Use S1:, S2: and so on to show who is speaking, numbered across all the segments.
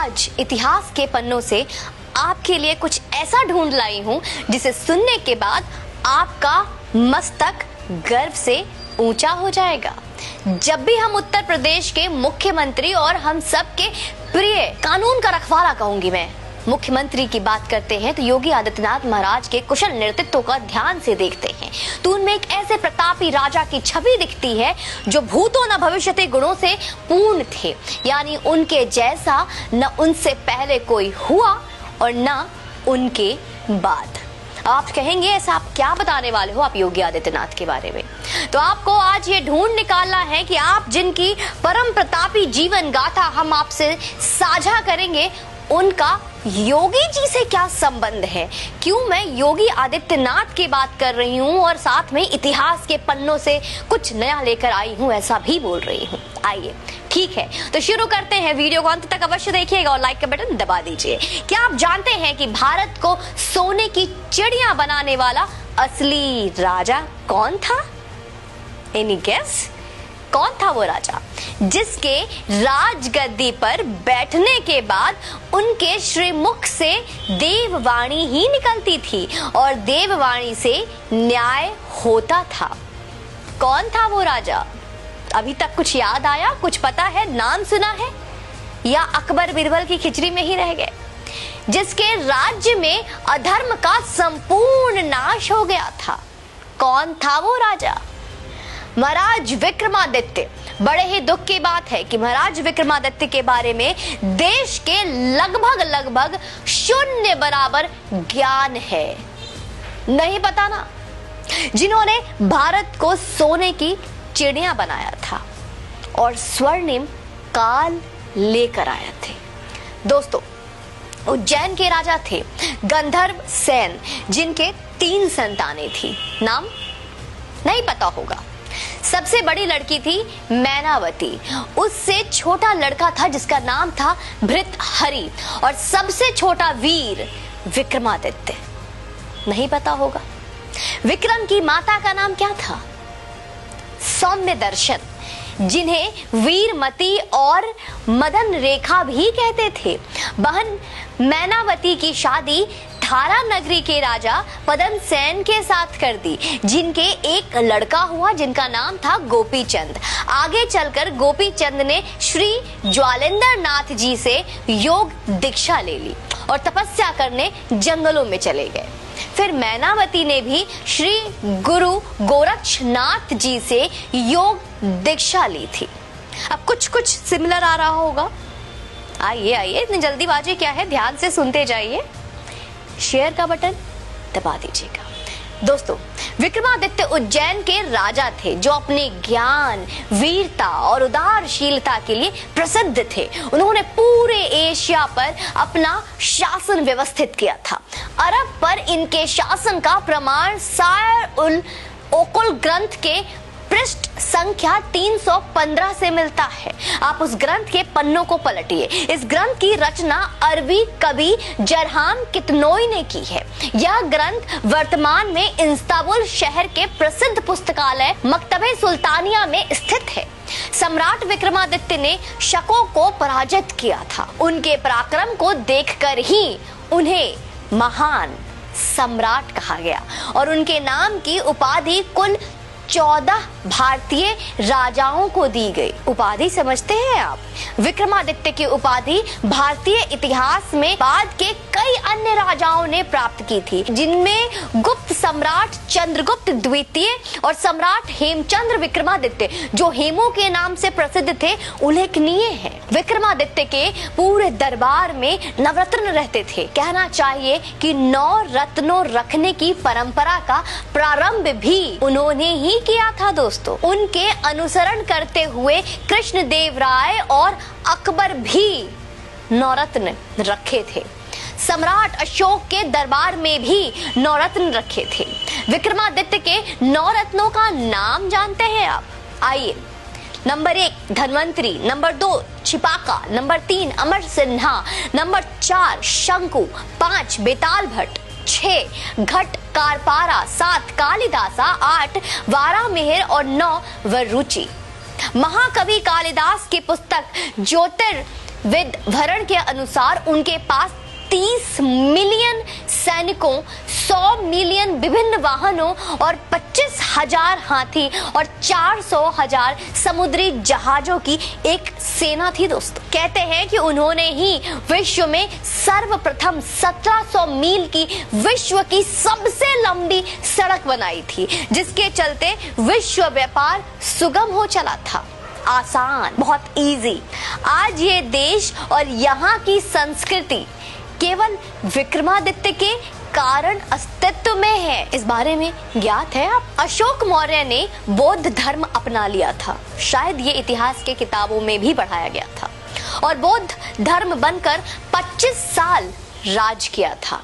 S1: आज इतिहास के पन्नों से आपके लिए कुछ ऐसा ढूंढ लाई हूं जिसे सुनने के बाद आपका मस्तक गर्व से ऊंचा हो जाएगा। जब भी हम उत्तर प्रदेश के मुख्यमंत्री और हम सबके प्रिय कानून का रखवाला कहूंगी मैं मुख्यमंत्री की बात करते हैं तो योगी आदित्यनाथ महाराज के कुशल नेतृत्व का ध्यान से देखते हैं तो उनमें एक ऐसे प्रतापी राजा की छवि दिखती है जो भूतो न भविष्यति गुणों से पूर्ण थे, यानी उनके जैसा न उनसे पहले कोई हुआ और न उनके बाद। आप कहेंगे ऐसा आप क्या बताने वाले हो आप योगी आदित्यनाथ के बारे में, तो आपको आज ये ढूंढ निकालना है कि आप जिनकी परम प्रतापी जीवन गाथा हम आपसे साझा करेंगे उनका योगी जी से क्या संबंध है। क्यों मैं योगी आदित्यनाथ की बात कर रही हूँ और साथ में इतिहास के पन्नों से कुछ नया लेकर आई हूँ ऐसा भी बोल रही हूँ। आइए ठीक है तो शुरू करते हैं। वीडियो को अंत तक अवश्य देखिएगा और लाइक का बटन दबा दीजिए। क्या आप जानते हैं कि भारत को सोने की चिड़िया बनाने वाला असली राजा कौन था? Any guess? कौन था वो राजा जिसके राजगद्दी पर बैठने के बाद उनके श्रीमुख से देववाणी ही निकलती थी और देववाणी से न्याय होता था? कौन था वो राजा? अभी तक कुछ याद आया, कुछ पता है, नाम सुना है, या अकबर बिरबल की खिचड़ी में ही रह गए? जिसके राज्य में अधर्म का संपूर्ण नाश हो गया था, कौन था वो राजा? महाराज विक्रमादित्य। बड़े ही दुख की बात है कि महाराज विक्रमादित्य के बारे में देश के लगभग शून्य बराबर ज्ञान है। नहीं पता ना, जिन्होंने भारत को सोने की चिड़िया बनाया था और स्वर्णिम काल लेकर आए थे। दोस्तों उज्जैन के राजा थे गंधर्व सेन, जिनके 3 संतानें थी। नाम नहीं पता होगा। सबसे बड़ी लड़की थी मैनावती, उससे छोटा लड़का था जिसका नाम था भृतहरि और सबसे छोटा वीर विक्रमादित्य। नहीं पता होगा। विक्रम की माता का नाम क्या था? सौम्य दर्शन, जिन्हें वीरमती और मदन रेखा भी कहते थे। बहन मैनावती की शादी थारा नगरी के राजा पदम सेन के साथ कर दी, जिनके एक लड़का हुआ जिनका नाम था गोपी चंद। आगे चलकर गोपी चंद ने श्री ज्वालेंद्र नाथ जी से योग दीक्षा ले ली और तपस्या करने जंगलों में चले गए। फिर मैनावती ने भी श्री गुरु गोरक्षनाथ जी से योग दीक्षा ली थी। अब कुछ सिमिलर आ रहा होगा। आइए इतनी जल्दीबाजी क्या है, ध्यान से सुनते जाइए। शेयर का बटन दबा दीजिएगा। दोस्तों विक्रमादित्य उज्जैन के राजा थे जो अपने ज्ञान, वीरता और उदारशीलता के लिए प्रसिद्ध थे। उन्होंने पूरे एशिया पर अपना शासन व्यवस्थित किया था। अरब पर इनके शासन का प्रमाण सायर उल ओकुल ग्रंथ के पृष्ठ संख्या 315 से मिलता है। आप उस ग्रंथ के पन्नों को पलटिए। इस ग्रंथ की रचना अरबी कवि जरहाम कितनोई ने की है। यह ग्रंथ वर्तमान में इस्तांबुल शहर के प्रसिद्ध पुस्तकालय मकतबे सुल्तानिया में स्थित है। सम्राट विक्रमादित्य ने शकों को पराजित किया था। उनके पराक्रम को देखकर ही उन्हें महान सम्राट कहा गया और उनके नाम की उपाधि कुल 14 भारतीय राजाओं को दी गई। उपाधि समझते हैं आप? विक्रमादित्य की उपाधि भारतीय इतिहास में बाद के कई अन्य राजाओं ने प्राप्त की थी, जिनमें गुप्त सम्राट चंद्रगुप्त द्वितीय और सम्राट हेमचंद्र विक्रमादित्य, जो हेमू के नाम से प्रसिद्ध थे, उल्लेखनीय है। विक्रमादित्य के पूरे दरबार में नवरत्न रहते थे। कहना चाहिए कि 9 रत्नों रखने की परंपरा का प्रारंभ भी उन्होंने ही किया था। दोस्तों उनके अनुसरण करते हुए कृष्णदेव राय और अकबर भी 9 रत्न रखे थे। सम्राट अशोक के दरबार में भी 9 रत्न रखे थे। विक्रमादित्य के 9 रत्नों का नाम जानते हैं आप? आइए। नंबर 1 धन्वंतरी, नंबर 2 छिपाका, नंबर 3 अमर सिन्हा, नंबर 4 शंकु, 5 बेताल भट्ट, 6 घट कारपारा, 7 कालिदासा, 8 वारामिहिर और 9 वरुचि। महाकवि कालिदास की पुस्तक विवरण के अनुसार उनके पास 30 मिलियन सैनिकों, 100 मिलियन विभिन्न वाहनों और 25,000 हाथी और 400,000 समुद्री जहाजों की एक सेना थी दोस्तों। कहते हैं कि उन्होंने ही विश्व में सर्वप्रथम 1700 मील की विश्व की सबसे लंबी सड़क बनाई थी, जिसके चलते विश्व व्यापार सुगम हो चला था, आसान, बहुत इजी। आज ये देश और यहाँ की संस्कृति केवल विक्रमादित्य के कारण अस्तित्व में है। इस बारे में ज्ञात है आप? अशोक मौर्य ने बौद्ध धर्म अपना लिया था, शायद ये इतिहास के किताबों में भी पढ़ाया गया था, और बौद्ध धर्म बनकर 25 साल राज किया था।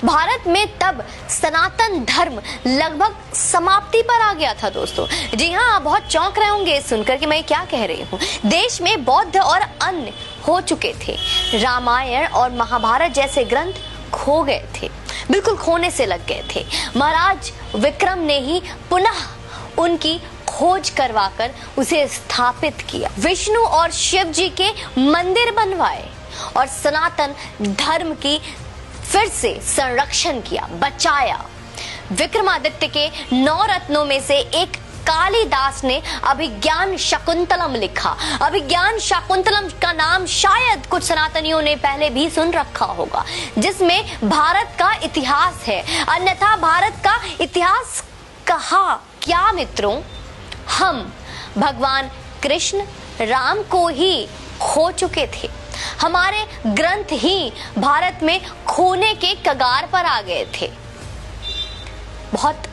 S1: भारत में तब सनातन धर्म लगभग समाप्ति पर आ गया था दोस्तों। जी हाँ, आप बहुत चौंक रहे होंगे सुनकर कि मैं क्या कह रही हूँ। देश में बौद्ध और अन्य हो चुके थे। रामायण और महाभारत जैसे ग्रंथ खो गए थे, बिल्कुल खोने से लग गए थे। महाराज विक्रम ने ही पुनः उनकी खोज करवाकर उसे स्थापित किया, विष्णु और शिव जी के मंदिर बनवाए और सनातन धर्म की फिर से संरक्षण किया, बचाया। विक्रमादित्य के 9 रत्नों में से एक कालिदास ने अभिज्ञान शाकुंतलम लिखा। अभिज्ञान शाकुंतलम का नाम शायद कुछ सनातनियों ने पहले भी सुन रखा होगा, जिसमें भारत का इतिहास है। अन्यथा भारत का इतिहास कहा क्या मित्रों? हम भगवान कृष्ण राम को ही खो चुके थे। हमारे ग्रंथ ही भारत में खोने के कगार पर आ गए थे। बहुत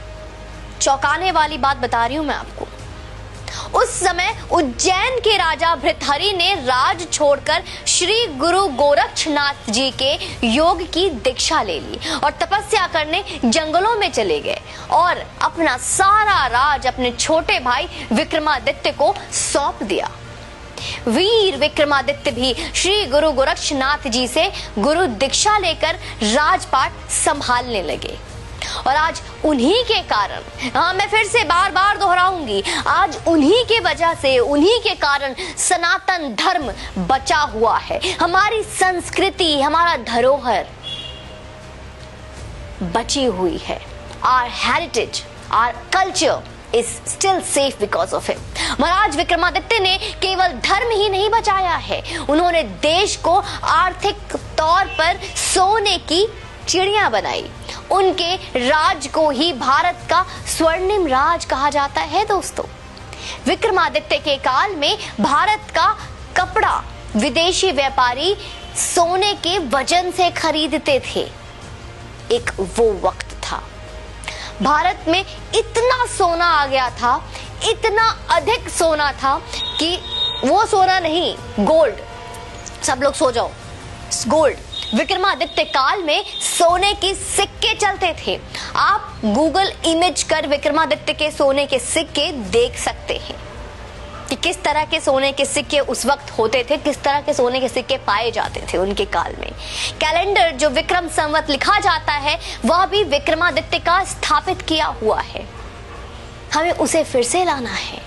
S1: चौंकाने वाली बात बता रही हूं मैं आपको। उस समय उज्जैन के राजा भृतहरि ने राज छोड़कर श्री गुरु गोरक्षनाथ जी के योग की दीक्षा ले ली और तपस्या करने जंगलों में चले गए और अपना सारा राज अपने छोटे भाई विक्रमादित्य को सौंप दिया। वीर विक्रमादित्य भी श्री गुरु गोरक्षनाथ जी से गुरु दीक्षा लेकर राजपाट संभालने लगे। और आज उन्हीं के कारण, हाँ मैं फिर से बार बार दोहराऊंगी, आज उन्हीं के वजह से, उन्हीं के कारण सनातन धर्म बचा हुआ है। हमारी संस्कृति, हमारा धरोहर बची हुई है। Our heritage, our culture is still safe because of him. महाराज विक्रमादित्य ने केवल धर्म ही नहीं बचाया है, उन्होंने देश को आर्थिक तौर पर सोने की चिड़िया बनाई। उनके राज को ही भारत का स्वर्णिम राज कहा जाता है दोस्तों। विक्रमादित्य के काल में भारत का कपड़ा विदेशी व्यापारी सोने के वजन से खरीदते थे। एक वो वक्त था, भारत में इतना सोना आ गया था, इतना अधिक सोना था कि वो सोना नहीं, गोल्ड। सब लोग सो जाओ, गोल्ड। विक्रमादित्य काल में सोने के सिक्के चलते थे। आप गूगल इमेज कर विक्रमादित्य के सोने के सिक्के देख सकते हैं कि किस तरह के सोने के सिक्के उस वक्त होते थे, किस तरह के सोने के सिक्के पाए जाते थे उनके काल में। कैलेंडर जो विक्रम संवत लिखा जाता है वह भी विक्रमादित्य का स्थापित किया हुआ है। हमें उसे फिर से लाना है।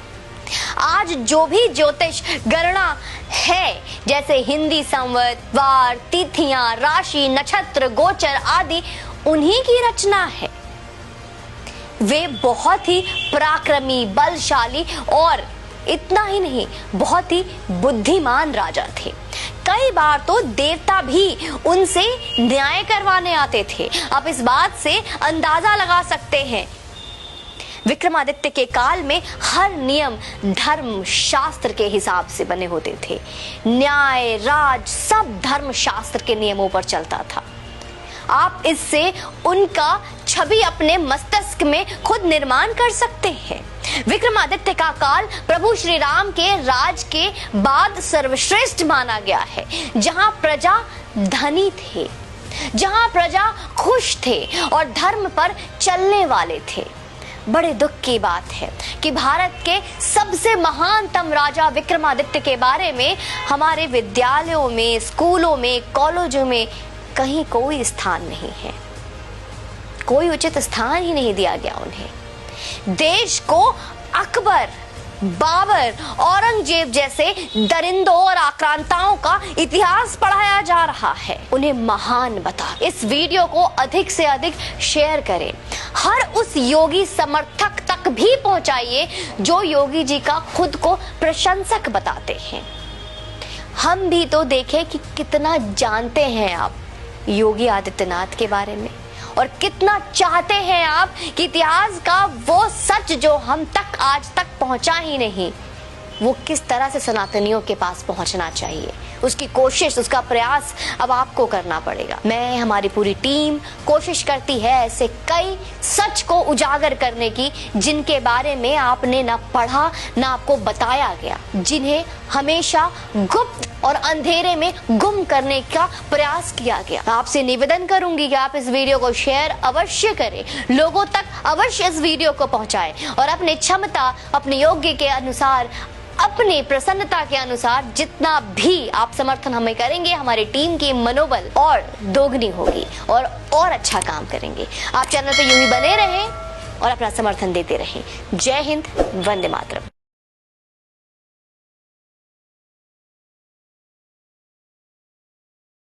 S1: आज जो भी ज्योतिष गणना है, जैसे हिंदी संवत, वार, तिथियां, राशि, नक्षत्र, गोचर आदि, उन्हीं की रचना है। वे बहुत ही पराक्रमी, बलशाली और इतना ही नहीं, बहुत ही बुद्धिमान राजा थे। कई बार तो देवता भी उनसे न्याय करवाने आते थे। आप इस बात से अंदाजा लगा सकते हैं। विक्रमादित्य के काल में हर नियम धर्म शास्त्र के हिसाब से बने होते थे। न्याय, राज सब धर्म शास्त्र के नियमों पर चलता था। आप इससे उनका छवि अपने मस्तिष्क में खुद निर्माण कर सकते हैं। विक्रमादित्य का काल प्रभु श्री राम के राज के बाद सर्वश्रेष्ठ माना गया है, जहां प्रजा धनी थे, जहां प्रजा खुश थे और धर्म पर चलने वाले थे। बड़े दुख की बात है कि भारत के सबसे महानतम राजा विक्रमादित्य के बारे में हमारे विद्यालयों में, स्कूलों में, कॉलेजों में कहीं कोई स्थान नहीं है। कोई उचित स्थान ही नहीं दिया गया उन्हें। देश को अकबर बाबर, औरंगजेब जैसे दरिंदों और आक्रांताओं का इतिहास पढ़ाया जा रहा है। उन्हें महान बता इस वीडियो को अधिक से अधिक शेयर करें। हर उस योगी समर्थक तक भी पहुंचाइए जो योगी जी का खुद को प्रशंसक बताते हैं। हम भी तो देखें कि कितना जानते हैं आप योगी आदित्यनाथ के बारे में, और कितना चाहते हैं आप कि इतिहास का वो सच जो हम तक आज तक पहुंचा ही नहीं, वो किस तरह से सनातनियों के पास पहुंचना चाहिए। उसकी कोशिश, उसका प्रयास अब आपको करना पड़ेगा। मैं, हमारी पूरी टीम कोशिश करती है ऐसे कई सच को उजागर करने की जिनके बारे में आपने ना पढ़ा ना आपको बताया गया, जिन्हें हमेशा गुप्त और अंधेरे में गुम करने का प्रयास किया गया। आपसे निवेदन करूंगी कि आप इस वीडियो को शेयर अवश्य करें, लोगों तक अवश्य इस वीडियो को पहुंचाएं और अपनी क्षमता, अपने योग्य के अनुसार, अपनी प्रसन्नता के अनुसार जितना भी आप समर्थन हमें करेंगे, हमारी टीम की मनोबल और दोगुनी होगी और अच्छा काम करेंगे। आप चैनल पे यूं ही बने रहें और अपना समर्थन देते रहें। जय हिंद, वंदे मातरम।